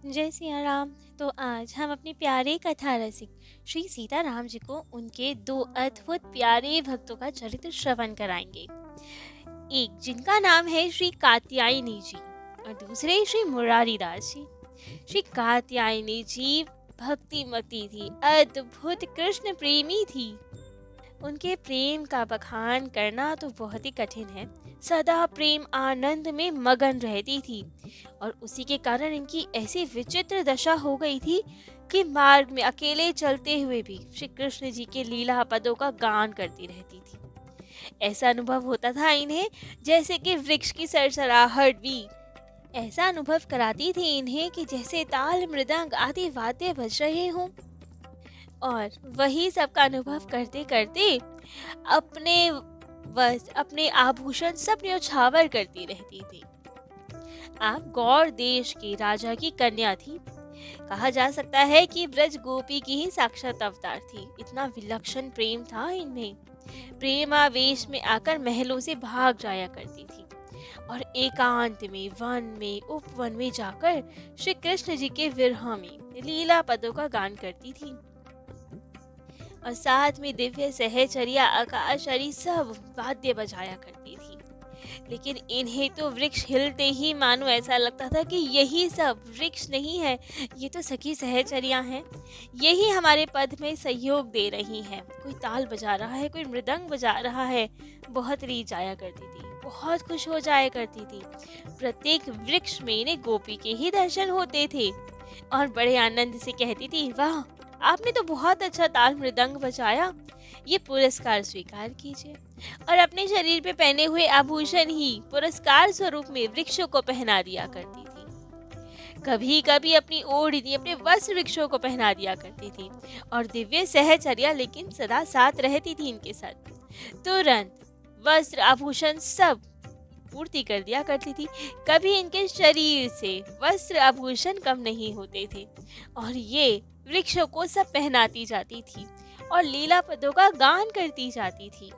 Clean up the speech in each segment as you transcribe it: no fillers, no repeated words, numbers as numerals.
जय सिया राम। तो आज हम अपने प्यारे कथा रसिक श्री सीताराम जी को उनके दो अद्भुत प्यारे भक्तों का चरित्र श्रवण कराएंगे। एक जिनका नाम है श्री कात्यायनी जी और दूसरे श्री मुरारी दास जी। श्री कात्यायनी जी भक्तिमती थी, अद्भुत कृष्ण प्रेमी थी। उनके प्रेम का बखान करना तो बहुत ही कठिन है। सदा प्रेम आनंद में मगन रहती थी और उसी के कारण इनकी ऐसी विचित्र दशा हो गई थी कि मार्ग में अकेले चलते हुए भी श्री कृष्ण जी के लीला पदों का गान करती रहती थी। ऐसा अनुभव होता था इन्हें जैसे कि वृक्ष की सरसराहट भी ऐसा अनुभव कराती थी इन्हें कि जैसे ताल मृदंग आदि वाद्य बज रहे हों। और वही सबका अनुभव करते करते अपने आभूषण सब न्यौछावर करती रहती थी। आप गौर देश के राजा की कन्या थी। कहा जा सकता है कि ब्रज गोपी की ही साक्षात अवतार थी। इतना विलक्षण प्रेम था इनमें। प्रेमावेश में आकर महलों से भाग जाया करती थी और एकांत में वन में उपवन में जाकर श्री कृष्ण जी के विरह में लीला पदों का गान करती थी। और साथ में दिव्य सहचर्या आकाशरी सब वाद्य बजाया करती थी। लेकिन इन्हें तो वृक्ष हिलते ही मानो ऐसा लगता था कि यही सब वृक्ष नहीं है, ये तो सखी सहचर्या हैं। यही हमारे पद में सहयोग दे रही हैं। कोई ताल बजा रहा है, कोई मृदंग बजा रहा है। बहुत रीझ जाया करती थी, बहुत खुश हो जाया करती थी। प्रत्येक वृक्ष में इन्हें गोपी के ही दर्शन होते थे और बड़े आनंद से कहती थी, वाह आपने तो बहुत अच्छा ताल मृदंग बजाया, ये पुरस्कार स्वीकार कीजिए। और अपने शरीर पे पहने हुए आभूषण ही पुरस्कार स्वरूप में वृक्षों को पहना दिया करती थी। कभी कभी अपनी ओढ़नी अपने वस्त्र वृक्षों को पहना दिया करती थी और दिव्य सहचर्या लेकिन सदा साथ रहती थी इनके साथ। तुरंत वस्त्र आभूषण सब पूर्ति कर दिया करती थी। कभी इनके शरीर से वस्त्र आभूषण कम नहीं होते थे और ये वृक्षों को सब पहनाती जाती थी और लीला पदों का गान करती जाती थी।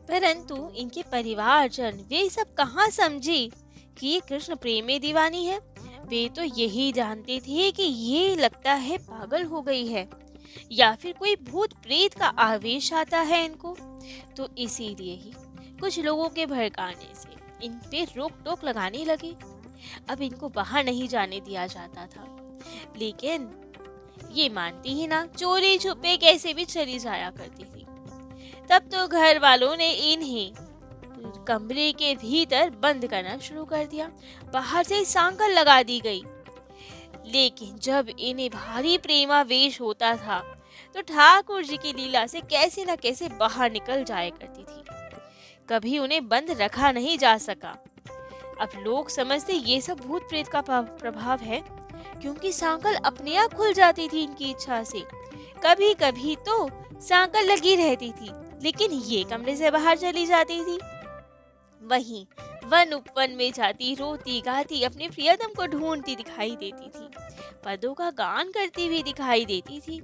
परंतु इनके परिवारजन वे सब कहाँ समझे कि ये कृष्ण प्रेम में दीवानी है। वे तो यही जानते थे कि ये लगता है पागल हो गई है या फिर कोई भूत प्रेत का आवेश आता है इनको। तो इसीलिए ही कुछ लोगों के भड़काने से इन पे रोक टोक लगाने लगे। अब इनको बाहर नहीं जाने दिया जाता था, लेकिन ये मानती ही ना, चोरी छुपे कैसे भी चली जाया करती थी। तब तो घर वालों ने इन्हें कमरे के भीतर बंद करना शुरू कर दिया। बाहर से सांकल लगा दी गई। लेकिन जब इन्हें भारी प्रेमावेश होता था तो ठाकुर जी की लीला से कैसे न कैसे बाहर निकल जाया करती थी। कभी उन्हें बंद रखा नहीं जा सका। अब लोग समझते ये सब भूत प्रेत का प्रभाव है, क्योंकि सांकल अपने आप खुल जाती थी इनकी इच्छा से। कभी कभी तो सांकल लगी रहती थी लेकिन ये कमरे से बाहर चली जाती थी। वहीं वन उपवन में जाती रोती गाती अपने प्रियतम को ढूंढती दिखाई देती थी, पदों का गान करती हुई दिखाई देती थी।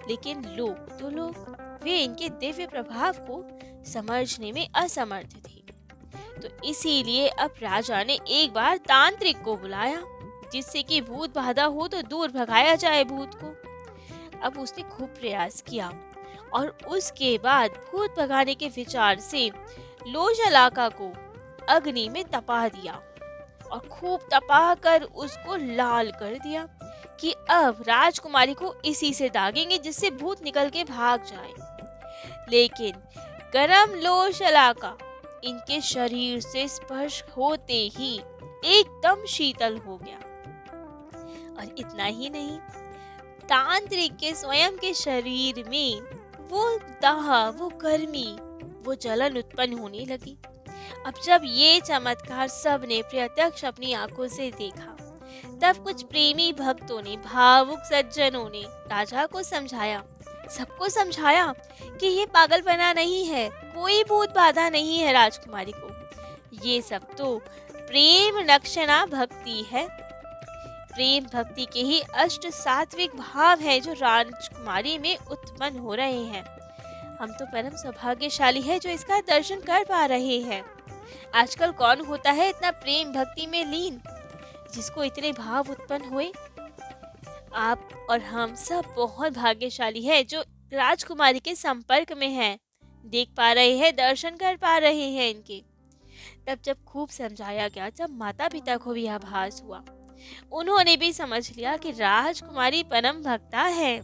लेकिन लोग वे इनके दिव्य प्रभाव को समझने में असमर्थ थे। तो इसीलिए अब राजा ने एक बार तांत्रिक को बुलाया, जिससे कि भूत बाधा हो तो दूर भगाया जाए भूत को। अब उसने खूब प्रयास किया और उसके बाद भूत भगाने के विचार से लोचलाका को अग्नि में तपा दिया और खूब तपा कर उसको लाल कर दिया कि अब राजकुमारी को इसी से दागेंगे जिससे भूत निकल के भाग जाए। लेकिन गरम लोचलाका इनके शरीर से स्पर्श होते ही एकदम शीतल हो गया। और इतना ही नहीं, तांत्रिक के स्वयं के शरीर में वो दाह, वो गर्मी, वो जलन उत्पन्न होने लगी। अब जब ये चमत्कार सबने प्रत्यक्ष अपनी आंखों से देखा, तब कुछ प्रेमी भक्तों ने, भावुक सज्जनों ने राजा को समझाया, सबको समझाया कि ये पागलपना नहीं है, कोई भूत बाधा नहीं है राजकुमारी को। ये सब तो प्रेम लक्षणा भक्ति है। प्रेम भक्ति के ही अष्ट सात्विक भाव हैं जो राजकुमारी में उत्पन्न हो रहे हैं। हम तो परम सौभाग्यशाली है जो इसका दर्शन कर पा रहे हैं। आजकल कौन होता है इतना प्रेम भक्ति में लीन, जिसको इतने भाव उत्पन्न हुए। आप और हम सब बहुत भाग्यशाली है जो राजकुमारी के संपर्क में हैं, देख पा रहे हैं, दर्शन कर पा रहे हैं इनके। तब जब खूब समझाया गया, जब माता पिता को भी आभास हुआ, उन्होंने भी समझ लिया कि राजकुमारी परम भक्ता है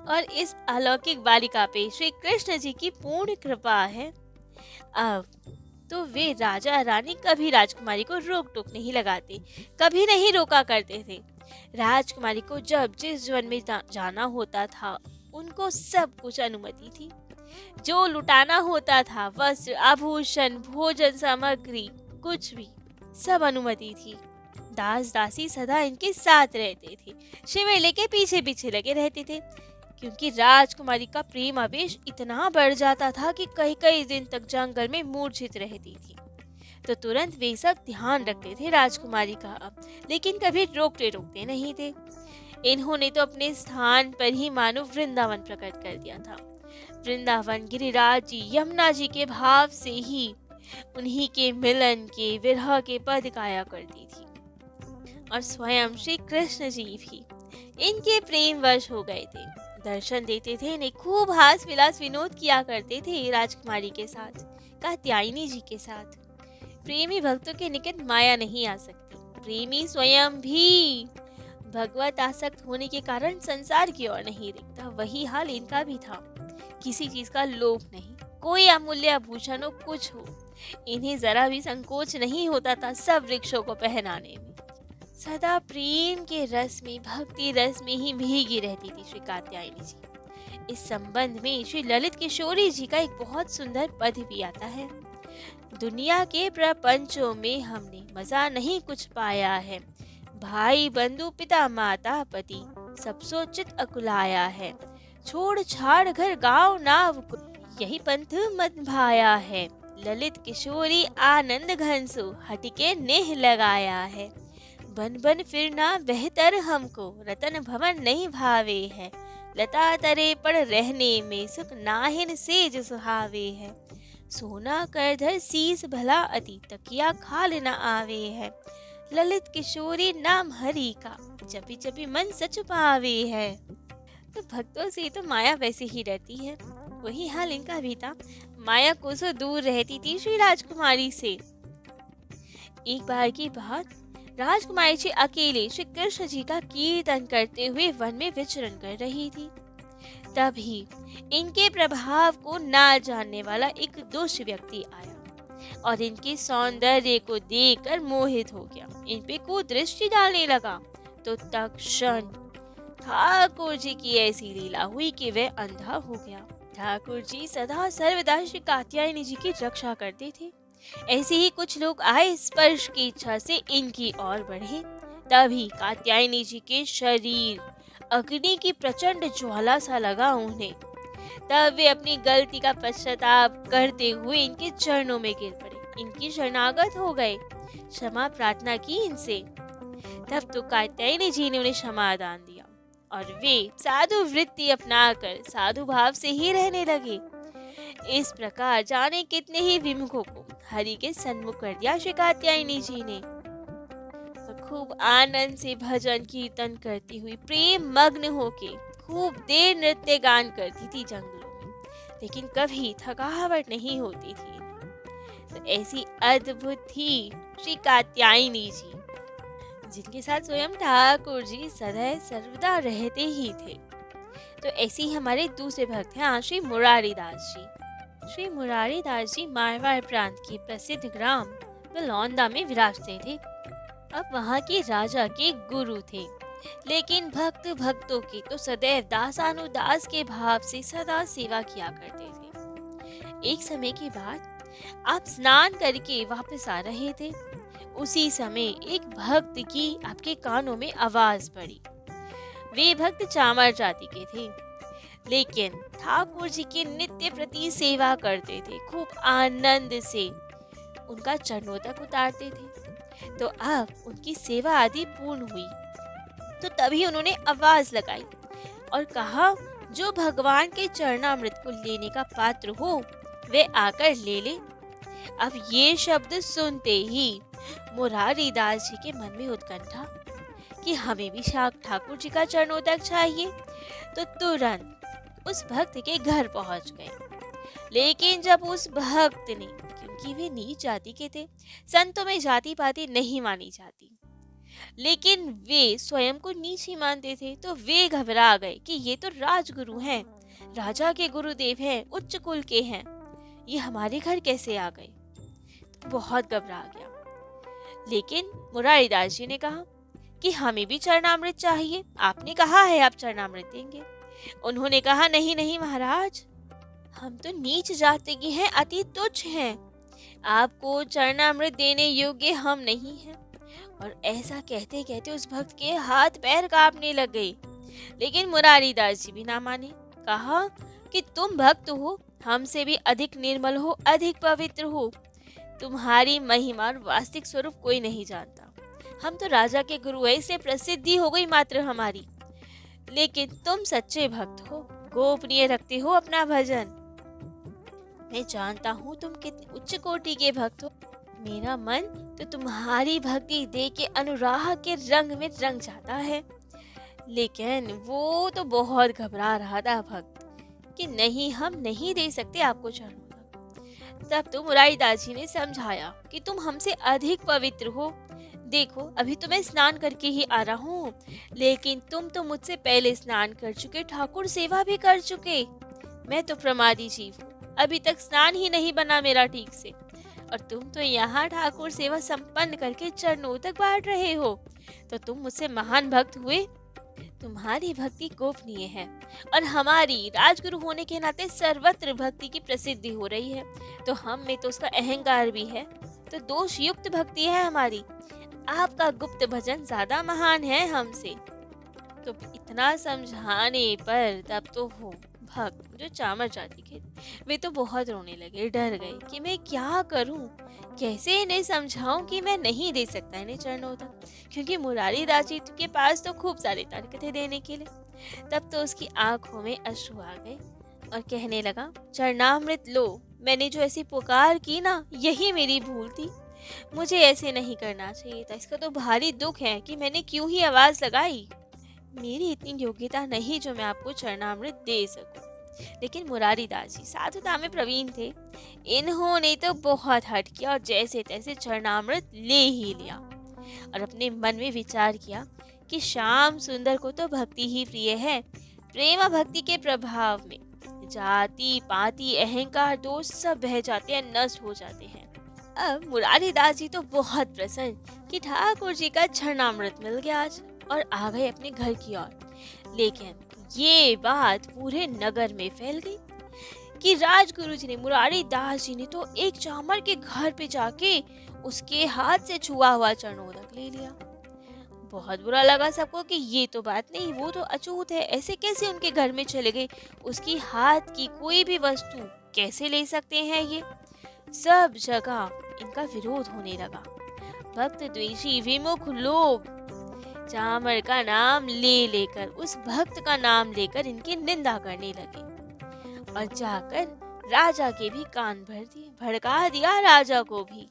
और इस अलौकिक बालिका पे श्री कृष्ण जी की पूर्ण कृपा है। अब तो वे राजा रानी कभी राजकुमारी को रोक टोक नहीं लगाते, कभी नहीं रोका करते थे। राजकुमारी को जब जिस वन में जाना होता था, उनको सब कुछ अनुमति थी। जो लुटाना होता था, वस्त्र, आभूषण, भोजन सामग्री, कुछ भी, सब अनुमति थी। दास दासी सदा इनके साथ रहते थे, शिवेले के पीछे पीछे लगे रहते थे, क्योंकि राजकुमारी का प्रेम आवेश इतना बढ़ जाता था कि कई कई दिन तक जंगल में मूर्छित रहती थी। तो तुरंत वे सब ध्यान रखते थे राजकुमारी का, अब लेकिन कभी रोकते टोकते नहीं थे। इन्होंने तो अपने स्थान पर ही मानो वृंदावन प्रकट कर दिया था। वृंदावन गिरिराज जी, यमुना जी के भाव से ही उन्हीं के मिलन के विरह के पद गाया करती थी। और स्वयं श्री कृष्ण जी भी इनके प्रेम वश हो गए थे, दर्शन देते थे इन्हें, खूब हास विलास विनोद किया करते थे राजकुमारी के साथ, कात्यायनी जी के साथ। प्रेमी भक्तों के निकट माया नहीं आ सकती। प्रेमी स्वयं भी भगवत आसक्त होने के कारण संसार की ओर नहीं देखता। वही हाल इनका भी था। किसी चीज का लोभ नहीं, कोई अमूल्य आभूषण हो, कुछ हो, इन्हें जरा भी संकोच नहीं होता था सब वृक्षों को पहनाने में। सदा प्रेम के रस में, भक्ति रस में ही भीगी रहती थी श्री कात्यायनी जी। इस संबंध में श्री ललित किशोरी जी का एक बहुत सुंदर पद भी आता है। दुनिया के प्रपंचों में हमने मजा नहीं कुछ पाया है, भाई बंधु पिता माता पति सब सोचित अकुलाया है, छोड़ छाड़ घर गाँव नाव यही पंथ मत भाया है, ललित किशोरी आनंद घनसो हटके नेह लगाया है, बन बन फिरना बेहतर हमको रतन भवन नहीं भावे है, लता तरे पड़ रहने में सुख नाहिन सेज सुहावे है, सोना करधर शीस भला अति तकिया खाल न आवे है, ललित किशोरी नाम हरि का जपी जपी मन सच पावे है। तो भक्तों से तो माया वैसे ही रहती है, वही हाल इनका भी था। माया कोसों दूर रहती थी श्री राजकुमारी से। एक बार की बात, राजकुमारी जी अकेले श्री कृष्ण जी का कीर्तन करते हुए वन में विचरण कर रही थी। तभी इनके प्रभाव को ना जानने वाला एक दुष्ट व्यक्ति आया और इनके सौंदर्य को देखकर मोहित हो गया, इन पे कुदृष्टि डालने लगा। तो तत्क्षण ठाकुर जी की ऐसी लीला हुई कि वह अंधा हो गया। ठाकुर जी सदा सर्वदा श्री कात्यायनी जी की रक्षा करते थे। ऐसे ही कुछ लोग आए, स्पर्श की इच्छा से इनकी ओर बढ़े। तभी कात्यायनी जी के शरीर अग्नि की प्रचंड ज्वाला सा लगा उन्हें। तब वे अपनी गलती का पश्चाताप करते हुए इनके चरणों में गिर पड़े, इनकी शरणागत हो गए, क्षमा प्रार्थना की इनसे। तब तो कात्यायनी जी ने उन्हें क्षमादान दिया और वे साधु वृत्ति अपनाकर साधु भाव से ही रहने लगे। इस प्रकार जाने कितने ही विमुखों को हरि के सन्मुख कर दिया श्री कात्यायनी जी ने। खूब आनंद से भजन कीर्तन करती हुई प्रेम मग्न होके खूब देर नृत्य गान करती थी जंगलों में, लेकिन कभी थकावट नहीं होती थी। तो ऐसी अद्भुत थी श्री कात्यायनी जी, जिनके साथ स्वयं ठाकुर जी सदैव सर्वदा रहते ही थे। तो ऐसे ही हमारे दूसरे भक्त हैं श्री मुरारी दास जी। श्री मुरारी दास जी मारवाड़ प्रांत के प्रसिद्ध ग्राम बलौंदा में विराजते थे। अब वहाँ के राजा के गुरु थे, लेकिन भक्त भक्तों की तो सदैव दासानुदास के भाव से सदा सेवा किया करते थे। एक समय के बाद आप स्नान करके वापस आ रहे थे, उसी समय एक भक्त की आपके कानों में आवाज पड़ी। वे भक्त चामर जाति के थे, लेकिन ठाकुर जी की नित्य प्रति सेवा करते थे, खूब आनंद से उनका चरणों तक उतारते थे। तो अब उनकी सेवा आदि पूर्ण हुई, तो तभी उन्होंने आवाज लगाई और कहा, जो भगवान के चरणामृत को लेने का पात्र हो वे आकर ले ले। अब ये शब्द सुनते ही मुरारी दास जी के मन में उत्कंठा कि हमें भी ठाकुर जी का चरणोदक चाहिए, तो तुरंत उस भक्त के घर पहुंच गए। लेकिन जब उस भक्त ने, क्योंकि वे नीच जाति के थे, संतों में जाति पाति नहीं मानी जाती, लेकिन वे स्वयं को नीच ही मानते थे, तो वे घबरा गए कि ये तो राजगुरु हैं, राजा के गुरुदेव हैं, उच्च कुल के हैं, ये हमारे घर कैसे आ गए। तो बहुत घबरा गया। लेकिन मुरारीदास जी ने कहा कि हमें भी चरणामृत चाहिए, आपने कहा है आप चरणामृत देंगे। उन्होंने कहा नहीं नहीं महाराज, हम तो नीच जाति के हैं, अति तुच्छ हैं, आपको चरणामृत देने योग्य हम नहीं हैं। और ऐसा कहते कहते उस भक्त के हाथ पैर कांपने लग गए। लेकिन मुरारीदास जी भी ना माने, कहा कि तुम भक्त हो, हमसे भी अधिक निर्मल हो, अधिक पवित्र हो, तुम्हारी महिमा और वास्तविक स्वरूप कोई नहीं जानता। हम तो राजा के गुरु है, इससे प्रसिद्धि हो गई मात्र हमारी, लेकिन तुम सच्चे भक्त हो, गोपनीय रखते हो अपना भजन। मैं जानता हूँ तुम कितने उच्च कोटि के भक्त हो, मेरा मन तो तुम्हारी भक्ति देख के अनुराग के रंग में रंग जाता है। लेकिन वो तो बहुत घबरा रहा था भक्त कि नहीं, हम नहीं दे सकते आपको चरणोदक। तब तो मुरारीदास जी ने समझाया कि तुम हमसे अधिक पवित्र हो, देखो अभी तो मैं स्नान करके ही आ रहा हूँ, लेकिन तुम तो मुझसे पहले स्नान कर चुके, ठाकुर सेवा भी कर चुके, मैं तो प्रमादी जीव हूँ, अभी तक स्नान ही नहीं बना मेरा ठीक से, और तुम तो यहाँ ठाकुर सेवा संपन्न करके चरणोदक बांट रहे हो, तो तुम मुझसे महान भक्त हुए। तुम्हारी भक्ति गोपनीय है और हमारी राजगुरु होने के नाते सर्वत्र भक्ति की प्रसिद्धि हो रही है, तो हम में तो उसका अहंकार भी है, तो दोष युक्त भक्ति है हमारी। आपका गुप्त भजन ज्यादा महान है हमसे। तो इतना समझाने पर तब तो वो भक्त जो चामर जाति के, वे तो बहुत रोने लगे, डर गए कि मैं क्या करूं, कैसे इन्हें समझाऊं कि मैं नहीं दे सकता इन्हें चरणोदक, क्योंकि मुरारीदास जी के पास तो खूब सारे तर्क थे देने के लिए। तब तो उसकी आंखों में अश्रु आ गए और कहने लगा, चरणामृत लो, मैंने जो ऐसी पुकार की ना, यही मेरी भूल थी, मुझे ऐसे नहीं करना चाहिए था, इसका तो भारी दुख है कि मैंने क्यों ही आवाज लगाई, मेरी इतनी योग्यता नहीं जो मैं आपको चरणामृत दे सकूं। लेकिन मुरारीदास जी साधुता में प्रवीण थे, इन्होंने तो बहुत हट किया और जैसे तैसे चरणामृत ले ही लिया और अपने मन में विचार किया कि श्याम सुंदर को तो भक्ति ही प्रिय है, प्रेम भक्ति के प्रभाव में जाति पाति अहंकार दोष सब बह जाते हैं, नष्ट हो जाते हैं। अब मुरारीदास जी तो बहुत प्रसन्न कि ठाकुर जी का चरणामृत मिल गया आज, और आ गए अपने घर की ओर। लेकिन ये बात पूरे नगर में फैल गई कि राजगुरु जी ने, मुरारीदास जी ने तो एक चामर के घर पे जाके उसके हाथ से छुआ हुआ चरणोदक ले लिया। बहुत बुरा लगा सबको कि ये तो बात नहीं, वो तो अछूत है, ऐसे कैसे उनके घर में चले गए, उसकी हाथ की कोई भी वस्तु कैसे ले सकते हैं ये। सब जगह इनका विरोध होने लगा। भक्त द्वेषी विमुख लोग चामर का नाम ले लेकर, उस भक्त का नाम लेकर इनकी निंदा करने लगे और जाकर राजा के भी कान भर दिए, भड़का दिया राजा को भी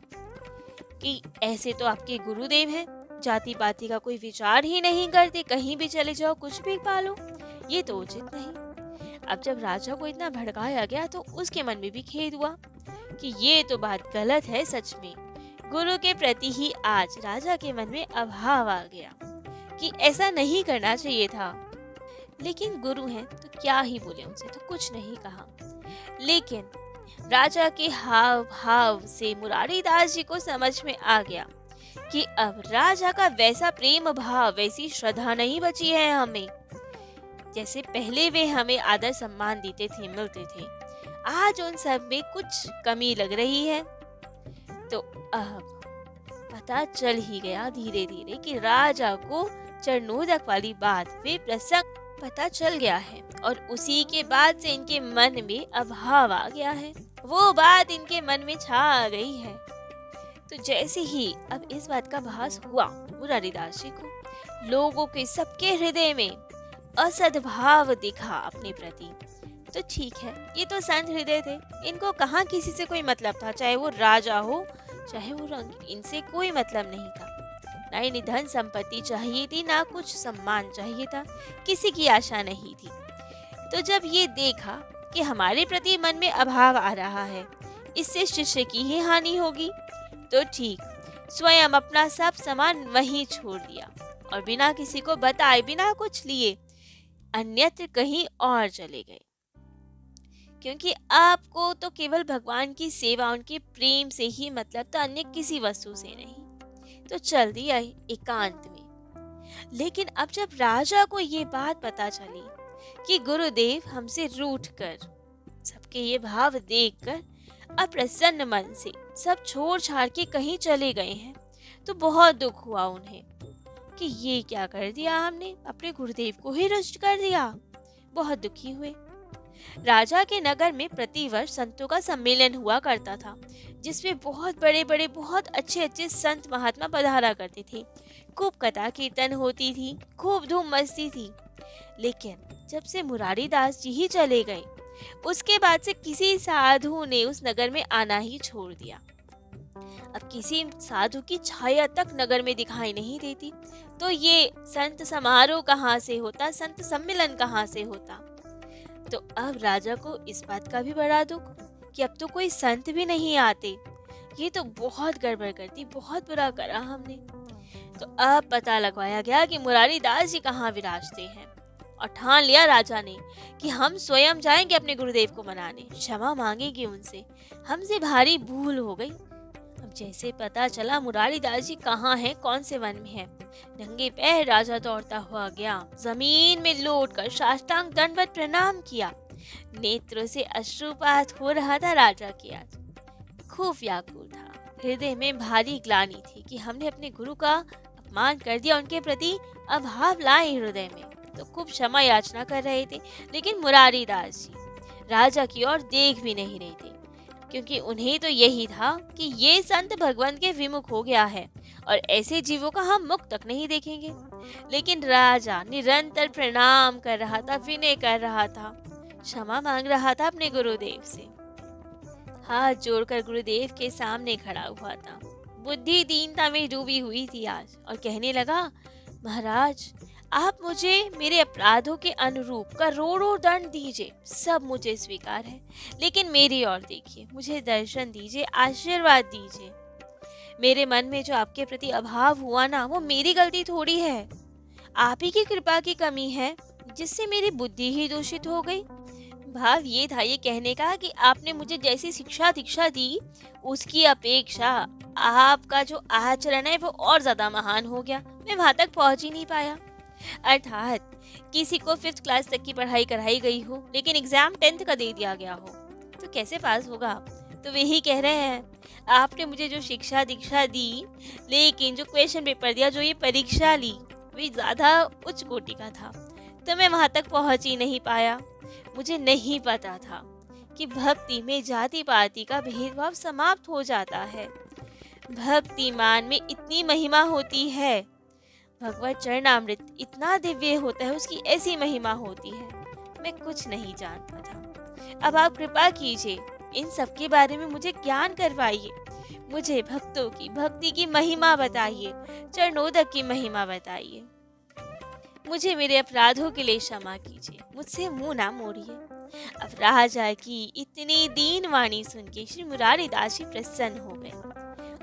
कि ऐसे तो आपके गुरुदेव हैं, जाति पाति का कोई विचार ही नहीं करते, कहीं भी चले जाओ कुछ भी पालो, ये तो उचित नहीं। अब जब राजा को इतना भड़काया गया तो उसके मन में भी खेद हुआ कि ये तो बात गलत है, सच में गुरु के प्रति ही आज राजा के मन में अभाव आ गया कि ऐसा नहीं करना चाहिए था। लेकिन गुरु हैं तो क्या ही बोले, उनसे तो कुछ नहीं कहा। लेकिन राजा के हाव भाव से मुरारीदास जी को समझ में आ गया कि अब राजा का वैसा प्रेम भाव, वैसी श्रद्धा नहीं बची है हमें, जैसे पहले वे हमें आदर सम्मान देते थे, मिलते थे, आज उन सब में कुछ कमी लग रही है। तो अब पता चल ही गया धीरे धीरे कि राजा को चरणोदक वाली बात वे प्रसंग पता चल गया है, और उसी के बाद से इनके मन में अभाव आ गया है, वो बात इनके मन में छा गई है। तो जैसे ही अब इस बात का भास हुआ मुरारीदास जी को, लोगों के सबके हृदय में असद्भाव दिखा अपने प्रति। तो ठीक है, ये तो संत हृदय थे, इनको कहाँ किसी से कोई मतलब था, चाहे वो राजा हो चाहे वो रंग, इनसे कोई मतलब नहीं था। ना इन्हें धन संपत्ति चाहिए थी, ना कुछ सम्मान चाहिए था, किसी की आशा नहीं थी। तो जब ये देखा कि हमारे प्रति मन में अभाव आ रहा है, इससे शिष्य की ही हानि होगी, तो ठीक स्वयं अपना सब सामान वहीं छोड़ दिया और बिना किसी को बताए, बिना कुछ लिए अन्यत्र कहीं और चले गए। क्योंकि आपको तो केवल भगवान की सेवा, उनके प्रेम से ही मतलब था, अन्य किसी वस्तु से नहीं। तो चल दिया एकांत में। लेकिन अब जब राजा को ये बात पता चली कि गुरुदेव हमसे रूठ कर, सबके ये भाव देखकर अप्रसन्न मन से सब छोड़ छाड़ के कहीं चले गए हैं, तो बहुत दुख हुआ उन्हें कि ये क्या कर दिया हमने, अपने गुरुदेव को ही रुष्ट कर दिया। बहुत दुखी हुए। राजा के नगर में प्रतिवर्ष संतों का सम्मेलन हुआ करता था, जिसमें बहुत बड़े बड़े, बहुत अच्छे अच्छे संत महात्मा पधारा करते थे। खूब कथा कीर्तन होती थी, खूब धूम मस्ती थी। लेकिन जब से मुरारी दास जी ही चले गए, उसके बाद से किसी साधु ने उस नगर में आना ही छोड़ दिया। अब किसी साधु की छाया तक नगर में दिखाई नहीं देती, तो ये संत समारोह कहाँ से होता, संत सम्मेलन कहाँ से होता। तो अब राजा को इस बात का भी बड़ा दुख कि अब तो कोई संत भी नहीं आते, ये तो बहुत गड़बड़ करती, बहुत बुरा करा हमने। तो अब पता लगवाया गया कि मुरारी दास जी कहाँ विराजते हैं, और ठान लिया राजा ने कि हम स्वयं जाएंगे अपने गुरुदेव को मनाने, क्षमा मांगेंगे उनसे, हमसे भारी भूल हो गई। अब जैसे पता चला मुरारी दास जी कहाँ हैं, कौन से वन में हैं, नंगे पैर राजा दौड़ता हुआ गया, जमीन में लौटकर साष्टांग दंडवत प्रणाम किया। नेत्रों से अश्रुपात हो रहा था राजा की। आज खूब व्याकुल था, हृदय में भारी ग्लानि थी कि हमने अपने गुरु का अपमान कर दिया, उनके प्रति अभाव लाए हृदय में। तो खूब क्षमा याचना कर रहे थे, लेकिन मुरारी दास जी राजा की ओर देख भी नहीं रहे थे, क्योंकि उन्हें तो यही था कि ये संत भगवान के विमुख हो गया है और ऐसे जीवों का हम मुख तक नहीं देखेंगे। लेकिन राजा निरंतर प्रणाम कर रहा था, विनय कर रहा था, क्षमा मांग रहा था अपने गुरुदेव से। हाथ जोड़कर गुरुदेव के सामने खड़ा हुआ था, बुद्धि दीनता में डूबी हुई थी आज, और कहने लगा, महाराज आप मुझे मेरे अपराधों के अनुरूप करोड़ों दंड दीजिए, सब मुझे स्वीकार है, लेकिन मेरी ओर देखिए, मुझे दर्शन दीजिए, आशीर्वाद दीजिए। मेरे मन में जो आपके प्रति अभाव हुआ ना, वो मेरी गलती थोड़ी है, आप ही की कृपा की कमी है, जिससे मेरी बुद्धि ही दूषित हो गई। भाव ये था ये कहने का कि आपने मुझे जैसी शिक्षा दीक्षा दी, उसकी अपेक्षा आपका जो आचरण है वो और ज्यादा महान हो गया, मैं वहां तक पहुंच ही नहीं पाया। अर्थात किसी को 5th क्लास तक की पढ़ाई कराई गई हो, लेकिन एग्जाम 10th का दे दिया गया हो, तो कैसे पास होगा। तो वही कह रहे हैं, आपने मुझे जो शिक्षा दीक्षा दी, लेकिन जो क्वेश्चन पेपर दिया, जो ये परीक्षा ली, वे ज्यादा उच्च कोटि का था, तो मैं वहां तक पहुंच ही नहीं पाया। मुझे नहीं पता था कि भक्ति में जाति पाति का भेदभाव समाप्त हो जाता है, भक्ति मान में इतनी महिमा होती है, भगवत चरणामृत इतना दिव्य होता है, उसकी ऐसी महिमा होती है, मैं कुछ नहीं जानता था। अब आप कृपा कीजिए, इन सब के बारे में मुझे ज्ञान करवाइए, मुझे भक्तों की भक्ति की महिमा बताइए, चरणोदक की महिमा बताइए, मुझे मेरे अपराधों के लिए क्षमा कीजिए, मुझसे मुंह ना मोड़िए। अब राजा की इतनी दीन वाणी सुन के श्री मुरारी दास जी प्रसन्न हो गए,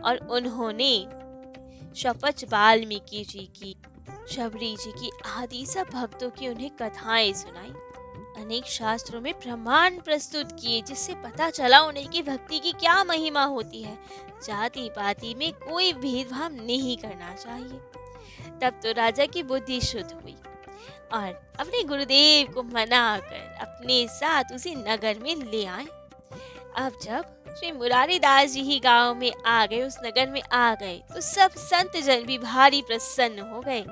और उन्होंने शपथ वाल्मीकि जी की, शबरी जी की आदि सब भक्तों की उन्हें कथाएं सुनाई, अनेक शास्त्रों में प्रमाण प्रस्तुत किए, जिससे पता चला उन्हें कि भक्ति की क्या महिमा होती है, जाति पाति में कोई भेदभाव नहीं करना चाहिए। तब तो राजा की बुद्धि शुद्ध हुई और अपने गुरुदेव को मनाकर अपने साथ उसी नगर में ले आए। अब जब श्री मुरारी दास जी ही गांव में आ गए, उस नगर में आ गए, तो सब संत जन भी भारी प्रसन्न हो गए,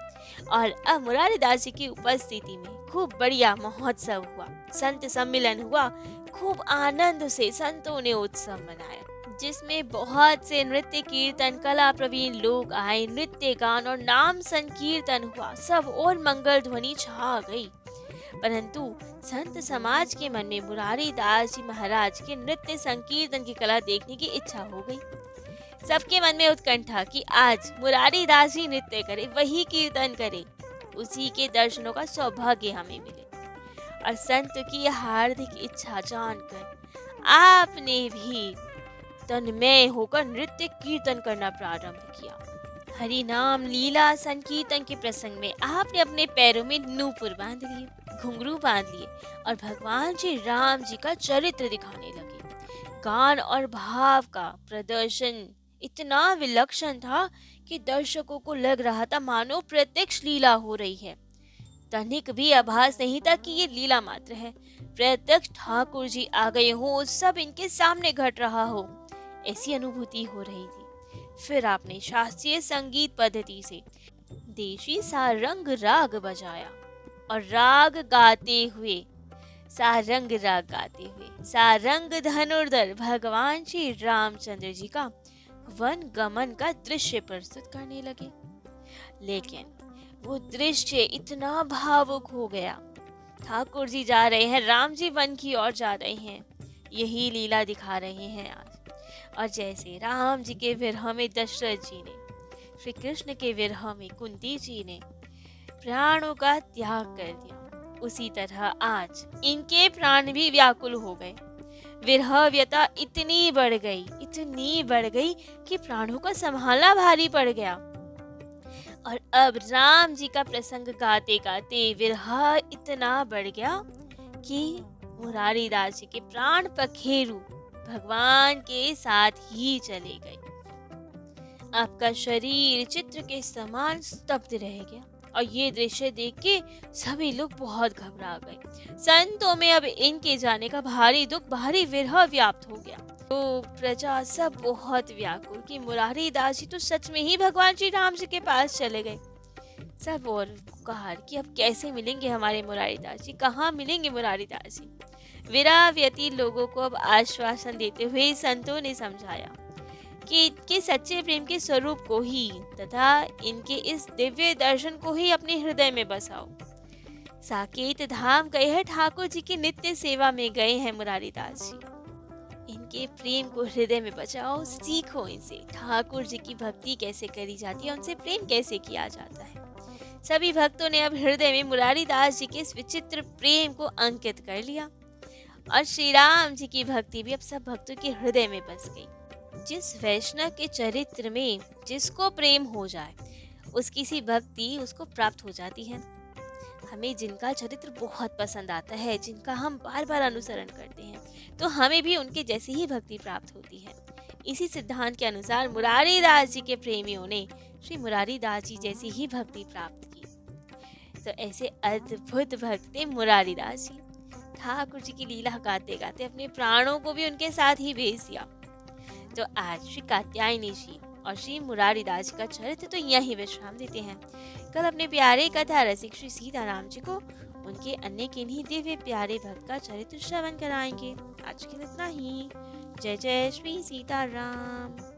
और अब मुरारी दास जी की उपस्थिति में खूब बढ़िया महोत्सव हुआ, संत सम्मेलन हुआ, खूब आनंद से संतों ने उत्सव मनाया, जिसमें बहुत से नृत्य कीर्तन कला प्रवीण लोग आए, नृत्य गान और नाम संकीर्तन हुआ, सब और मंगल ध्वनि छा गई। परंतु संत समाज के मन में मुरारी दास जी महाराज के नृत्य संकीर्तन की कला देखने की इच्छा हो गई। सबके मन में उत्कंठा कि आज मुरारी दास जी नृत्य करे, वही कीर्तन करे, उसी के दर्शनों का सौभाग्य हमें मिले। और संत की हार्दिक इच्छा जानकर आपने भी तन्मय होकर नृत्य कीर्तन करना प्रारंभ किया। हरि नाम लीला संकीर्तन के प्रसंग में आपने अपने पैरों में नूपुर बांध लिए, घुंघरू बांध लिए और भगवान श्री राम जी का चरित्र दिखाने लगे। गान और भाव का प्रदर्शन इतना विलक्षण था कि दर्शकों को लग रहा था मानो प्रत्यक्ष लीला हो रही है। तनिक भी आभास नहीं था कि ये लीला मात्र है, प्रत्यक्ष ठाकुर जी आ गए हो, सब इनके सामने घट रहा हो, ऐसी अनुभूति हो रही थी। फिर आपने शास्त्रीय संगीत पद्धति से देशी सारंग राग बजाया और सारंग राग गाते हुए सारंग धनुर्धर भगवान श्री रामचंद्र जी का वन गमन का दृश्य प्रस्तुत करने लगे। लेकिन वो दृश्य इतना भावुक हो गया, ठाकुर जी जा रहे हैं, राम जी वन की ओर जा रहे हैं, यही लीला दिखा रहे हैं आज। और जैसे राम जी के विरह में दशरथ जी ने, श्री कृष्ण के विरह में कुंती जी ने प्राणों का त्याग कर दिया, उसी तरह आज इनके प्राण भी व्याकुल हो गए। विरह व्यथा इतनी बढ़ गई कि प्राणों को संभालना भारी पड़ गया। और अब राम जी का प्रसंग गाते गाते विरह इतना बढ़ गया कि मुरारी दास जी के प्राण पखेरु भगवान के साथ ही चले गए। आपका शरीर चित्र के समान स्तब्ध रह गया और ये दृश्य देख के सभी लोग बहुत घबरा गए। संतों में अब इनके जाने का भारी दुख, भारी विरह व्याप्त हो गया। तो प्रजा सब बहुत व्याकुल कि मुरारी दास जी तो सच में ही भगवान श्री राम जी के पास चले गए। सब और पुकार कि अब कैसे मिलेंगे हमारे मुरारी दास जी, कहाँ मिलेंगे मुरारी दास जी। विरह व्यतीत लोगों को अब आश्वासन देते हुए संतों ने समझाया कि इनके सच्चे प्रेम के स्वरूप को ही तथा इनके इस दिव्य दर्शन को ही अपने हृदय में बसाओ। साकेत धाम गए हैं, ठाकुर जी की नित्य सेवा में गए हैं मुरारी दास जी। इनके प्रेम को हृदय में बचाओ, सीखो इनसे ठाकुर जी की भक्ति कैसे करी जाती है, उनसे प्रेम कैसे किया जाता है। सभी भक्तों ने अब हृदय में मुरारी दास जी के इस विचित्र प्रेम को अंकित कर लिया और श्री राम जी की भक्ति भी अब सब भक्तों के हृदय में बस गई। जिस वैष्णव के चरित्र में जिसको प्रेम हो जाए, उसकी सी भक्ति उसको प्राप्त हो जाती है। हमें जिनका चरित्र बहुत पसंद आता है, जिनका हम बार बार अनुसरण करते हैं, तो हमें भी उनके जैसी ही भक्ति प्राप्त होती है। इसी सिद्धांत के अनुसार मुरारी दास जी के प्रेमियों ने श्री मुरारी दास जी जैसी ही भक्ति प्राप्त की। तो ऐसे अद्भुत भक्त थे मुरारी दास जी। ठाकुर जी की लीला गाते गाते अपने प्राणों को भी उनके साथ ही भेज दिया। तो आज श्री कात्यायनी जी और श्री मुरारी दास का चरित्र तो यही विश्राम देते हैं। कल अपने प्यारे कथा रसिक श्री सीताराम जी को उनके अन्य किन्हीं दिव्य प्यारे भक्त का चरित्र श्रवण कराएंगे। आज के लिए इतना ही। जय जय श्री सीताराम।